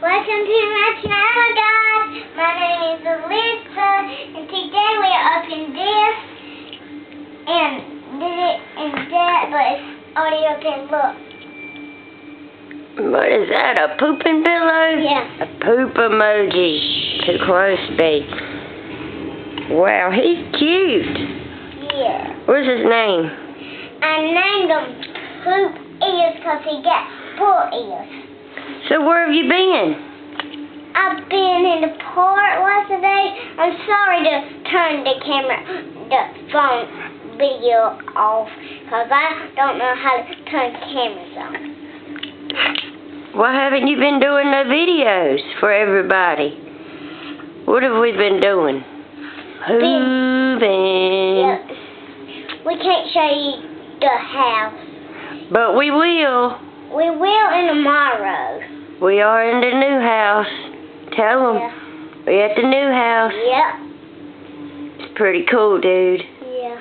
Welcome to my channel, guys. My name is Alyssa, and today we are opening this and that, but it's already open. Look. What is that? A pooping pillow? Yeah. A poop emoji. Too close, babe. Wow, he's cute. Yeah. What's his name? I named him Poop Ears because he got full ears. So where have you been? I've been in the park yesterday. I'm sorry to turn the phone video off because I don't know how to turn cameras on. Why haven't you been doing no videos for everybody? What have we been doing? Moving. Yep. We can't show you the house. But we will. We will in tomorrow. We are in the new house. Tell them. Yeah. We're at the new house. Yep. It's pretty cool, dude. Yeah.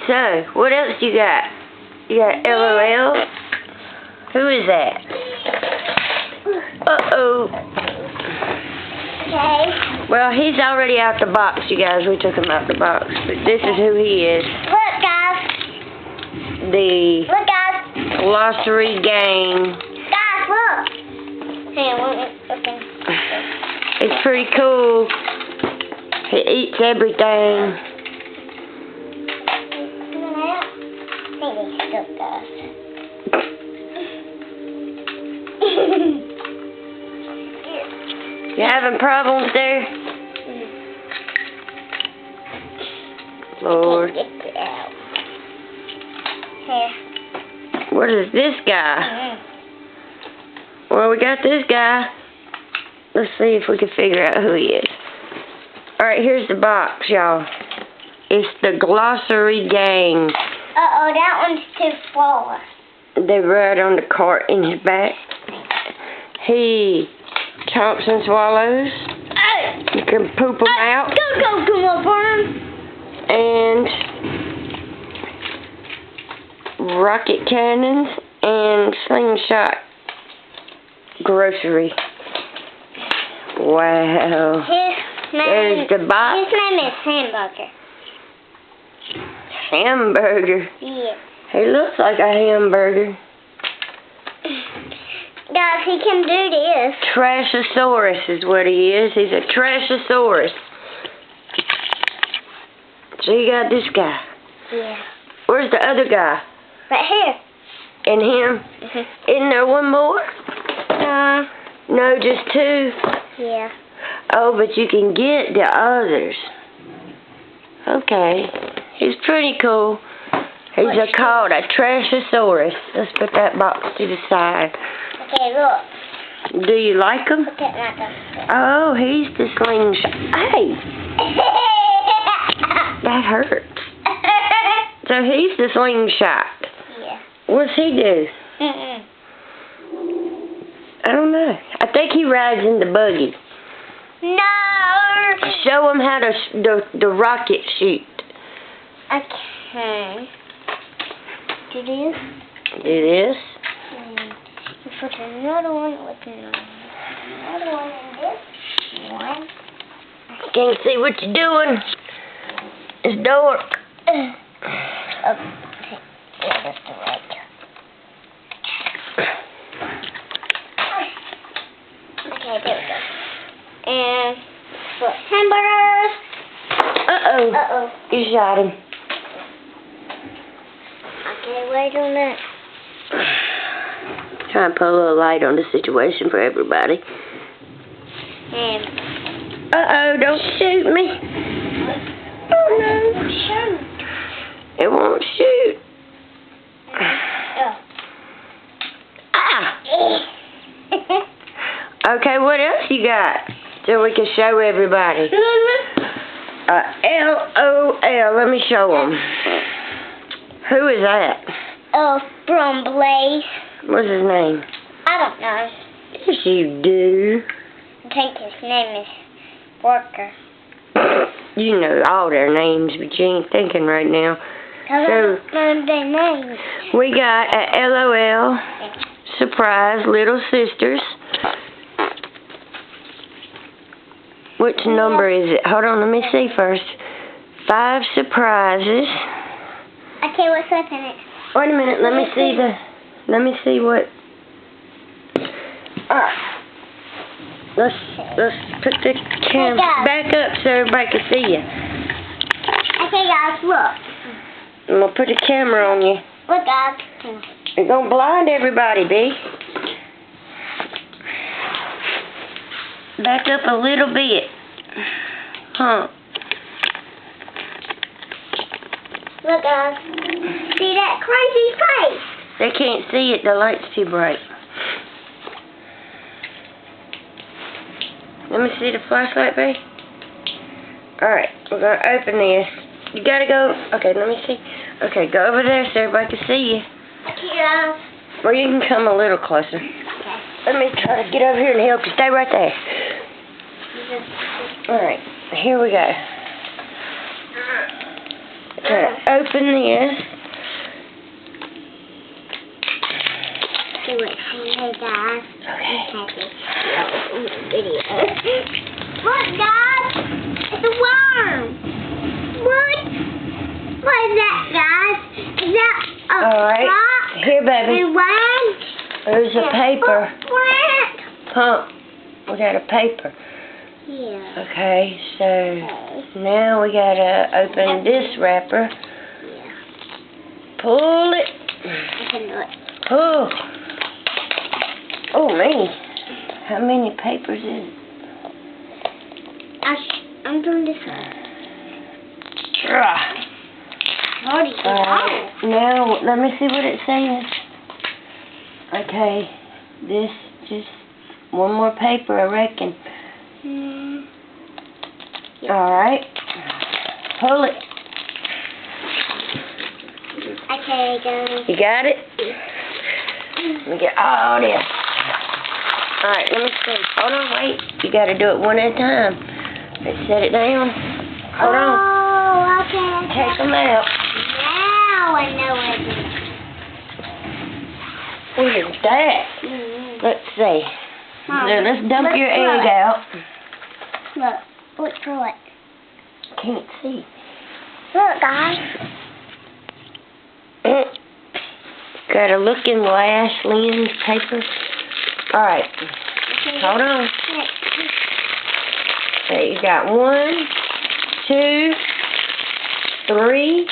So, what else you got? You got L.O.L? Who is that? Uh-oh. Okay. Well, he's already out the box, you guys. We took him out the box. But this is who he is. Look, guys. Look, guys. Grossery Gang. Guys, look. Hang on, okay. It's pretty cool. He eats everything. You having problems there? Lord. Get it out. Here. What is this guy? Well, we got this guy. Let's see if we can figure out who he is. Alright, here's the box, y'all. It's the Grossery Gang. Uh-oh, that one's too far. They ride on the cart in his back. He chomps and swallows. You can poop them out. Go, come on, Barn. And rocket cannons and slingshot grocery. Wow. There's the box. His name is Hamburger. Hamburger. Yeah. He looks like a hamburger. Guys, he can do this. Trash-o-saur is what he is. He's a trash-o-saur. So you got this guy. Yeah. Where's the other guy? Right here. And him? Isn't there one more? No, just two? Yeah. Oh, but you can get the others. Okay. He's pretty cool. He's called a trash-o-saur. Let's put that box to the side. Okay, look. Do you like him? Look at my dumpster. Oh, he's the slingshot. Hey! That hurts. So he's the slingshot. Yeah. What's he do? I don't know. I think he rides in the buggy. No! Show him how to the rocket shoot. Okay. Do this. Do this. You put another one with another one in this one. Can't see what you're doing. It's dark. Okay. Yeah, that's the right. Okay, there we go. And put hamburgers. Uh-oh. Uh-oh. You shot him. Okay, wait on that. Try and put a little light on the situation for everybody. And Uh-oh, don't shoot me. Oh, no. shoot. It won't shoot. Oh. Ah! Okay, what else you got? So we can show everybody. L.O.L. Let me show them. Who is that? Oh, from Blaze. What's his name? I don't know. Yes, you do. I think his name is Worker. You know all their names, but you ain't thinking right now. I don't know their names. We got a L.O.L. Surprise Little Sisters. Which number is it? Hold on, let me see first. 5 surprises. Okay, what's left in it? Wait a minute, let me see what. Alright. Let's put the camera back up so everybody can see you. Okay, guys, look. I'm gonna put the camera on you. Look, guys. You're gonna blind everybody, B. Back up a little bit. Huh. Look, guys. See that crazy face? They can't see it, the light's too bright. Let me see the flashlight, babe. Alright, we're going to open this. You got to go. Okay, let me see. Okay, go over there so everybody can see you. Okay, guys. Or you can come a little closer. Okay. Let me try to get over here and help you. Stay right there. Alright, here we go. Okay, open this. See what hey guys. Okay. Video. Look, guys. It's a worm. What? What is that, guys? Is that a rock? Here, baby. A worm? There's a paper. What? Huh. We got a paper. Yeah. Okay, so now we gotta open this wrapper. Yeah. Pull it. I can do it. Pull. Oh, man. How many papers is it? I'm doing this one. Alright, now let me see what it says. Okay, this just one more paper, I reckon. Alright, pull it. Okay, guys. You got it? Let me get all this. Alright, let me see. Hold on, wait. You gotta do it one at a time. Let's set it down. Hold on. Oh, okay. Take them out. Now I know What is that? Let's see. Mom, So let's dump your throw egg it. out. Look through it. Can't see. Look, guys. Got a looking glass lens paper. Alright. Hold on. Okay, you got 1, 2, 3,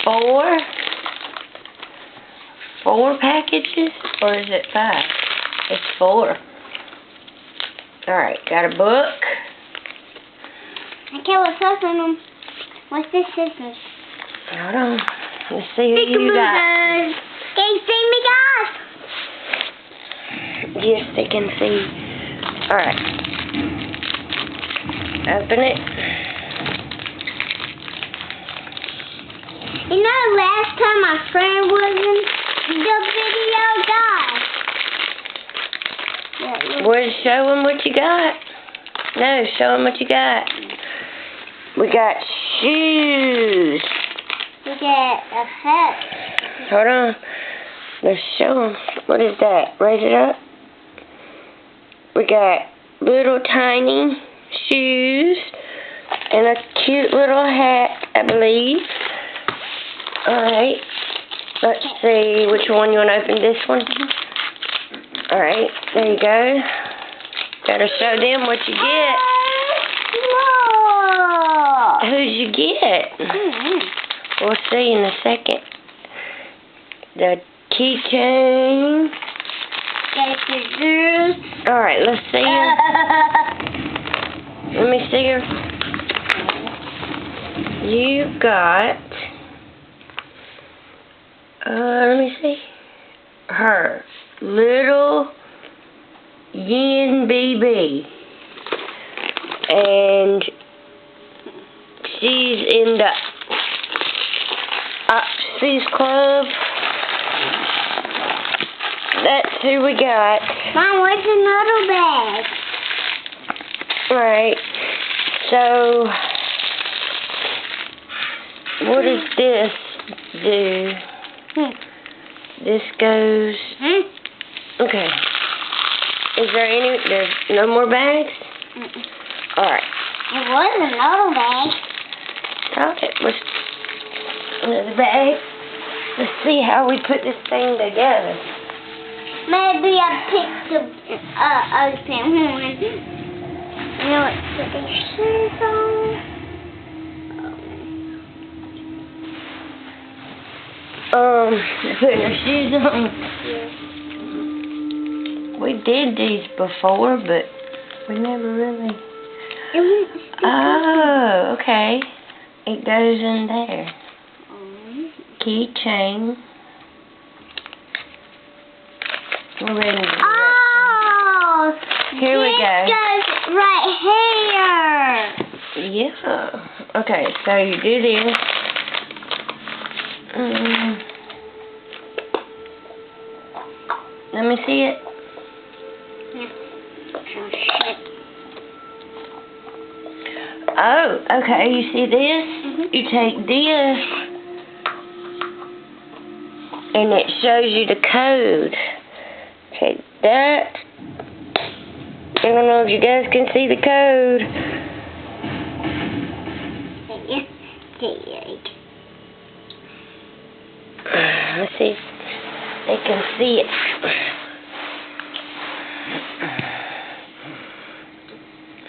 4. 4 packages? Or is it 5? It's 4. Alright, got a book. Okay, what's left in them? What's this scissors? Hold on. Let's see who you got. Can you see me, guys? Yes, they can see. Alright. Open it. You know, last time my friend was in the video, guys. Well, show them what you got. No, show them what you got. We got shoes. We get a hat. Hold on. Let's show them. What is that? Raise it up. We got little tiny shoes and a cute little hat, I believe. Alright. Let's see which one you want to open. This one? Alright. There you go. Gotta show them what you get. Whoa! Who'd you get? We'll see in a second. The keychain. Get scissors. Alright, let's see her. Let me see her. You got... let me see. Her. Little Yin BB. And she's in the Oxy's Club. That's who we got. Mom, where's another bag? Alright. So, what does this do? This goes... Okay. Is there's no more bags? Mm-mm. Alright. It was another bag. Thought it was another bag. Let's see how we put this thing together. Maybe I picked the open one. You know what? Put the shoes on. Putting our shoes on. Yeah. We did these before, but we never really. Oh, okay. It goes in there. Keychain. We're ready to do that. Oh! Here we go. This goes right here. Yeah. Okay, so you do this. Let me see it. Yeah. Oh, okay. You see this? You take this, and it shows you the code. Take that. I don't know if you guys can see the code. Let's see if they can see it.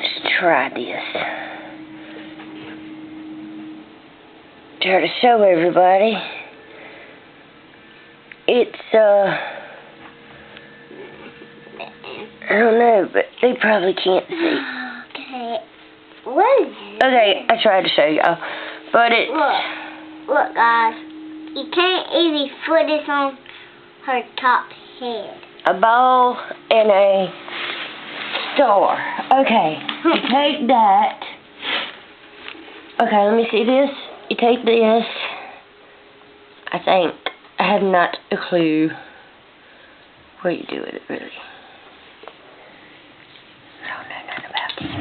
Let's try this. Try to show everybody. It's, I don't know, but they probably can't see. Okay. What is it? Okay, I tried to show y'all. But it's... Look, guys. You can't even put this on her top head. A ball and a star. Okay, you take that. Okay, let me see this. You take this. I think. I have not a clue what you do with it, really. I don't know nothing about this.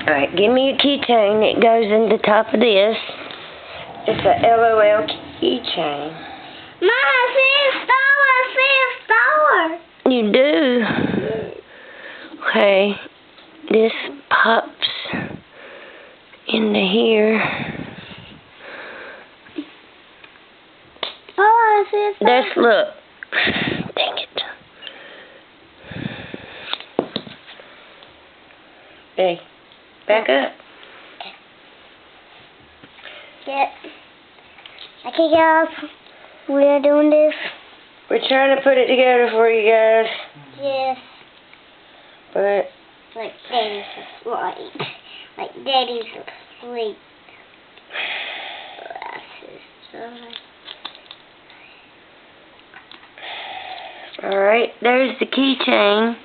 Alright, give me a keychain. It goes in the top of this. It's a L.O.L keychain. Mama, I see a star. You do? Okay. This pops into here. Oh, I see a star. That's, look. Dang it. Hey, back up. Yep. Okay, guys. We are doing this. We're trying to put it together for you guys. Yes. But like Daddy's asleep. Like Daddy's asleep. alright, there's the keychain.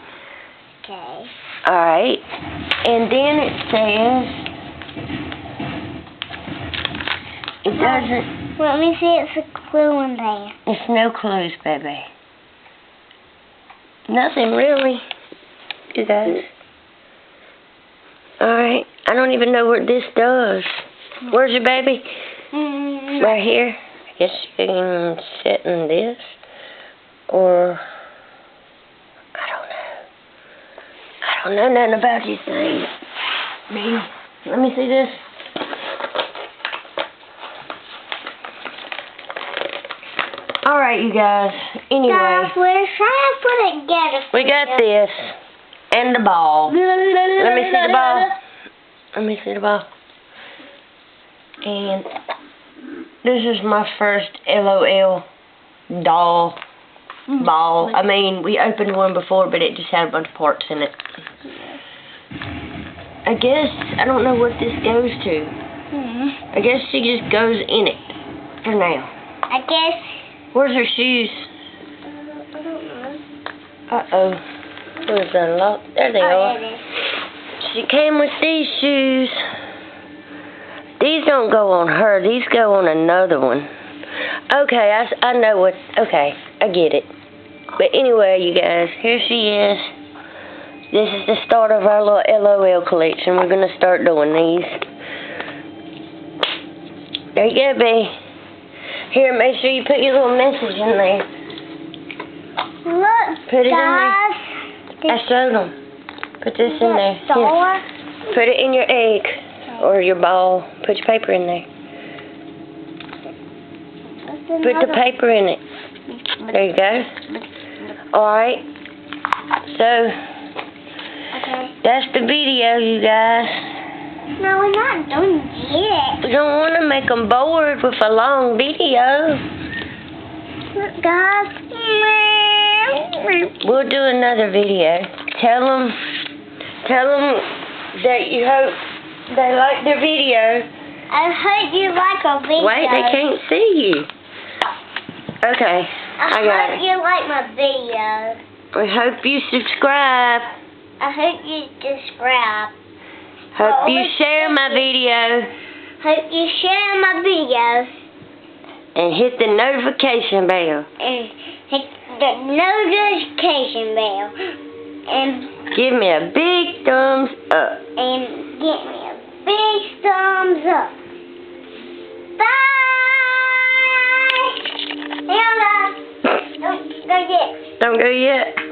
Okay. Alright. And then it says it doesn't. Let me see, it's a clue in there. It's no clues, baby. Nothing really. It does. Alright. I don't even know what this does. Where's your baby? Right here. I guess you can sit in this. Or I don't know nothing about these things. Let me see this. Alright, you guys. Anyway. Guys, we're trying to put it together. We got this. And the ball. Let me see the ball. Let me see the ball. And this is my first L.O.L doll ball. I mean, we opened one before, but it just had a bunch of parts in it. I guess, I don't know what this goes to. I guess she just goes in it for now. I guess. Where's her shoes? I don't know. Uh-oh. Where's that lock? There they are. There it is. She came with these shoes. These don't go on her. These go on another one. Okay, I know what... Okay, I get it. But anyway, you guys, here she is. This is the start of our little L.O.L collection. We're going to start doing these. There you go, babe. Here, make sure you put your little message in there. Look. Put it in Guys, there. I showed them. Put this in there. Here. Put it in your egg or your ball. Put your paper in there. Put the paper in it. There you go. Alright. So, that's the video, you guys. No, we're not done yet. We don't want to make them bored with a long video. Look, guys. We'll do another video. Tell them that you hope they like the video. I hope you like our video. Wait, they can't see you. Okay, I got hope it. you like my video. We hope you subscribe. I hope you subscribe. Hope you share my video. Hope you share my video. And hit the notification bell. And hit the notification bell. And give me a big thumbs up. And give me a big thumbs up. Bye! Hey, don't go yet. Don't go yet.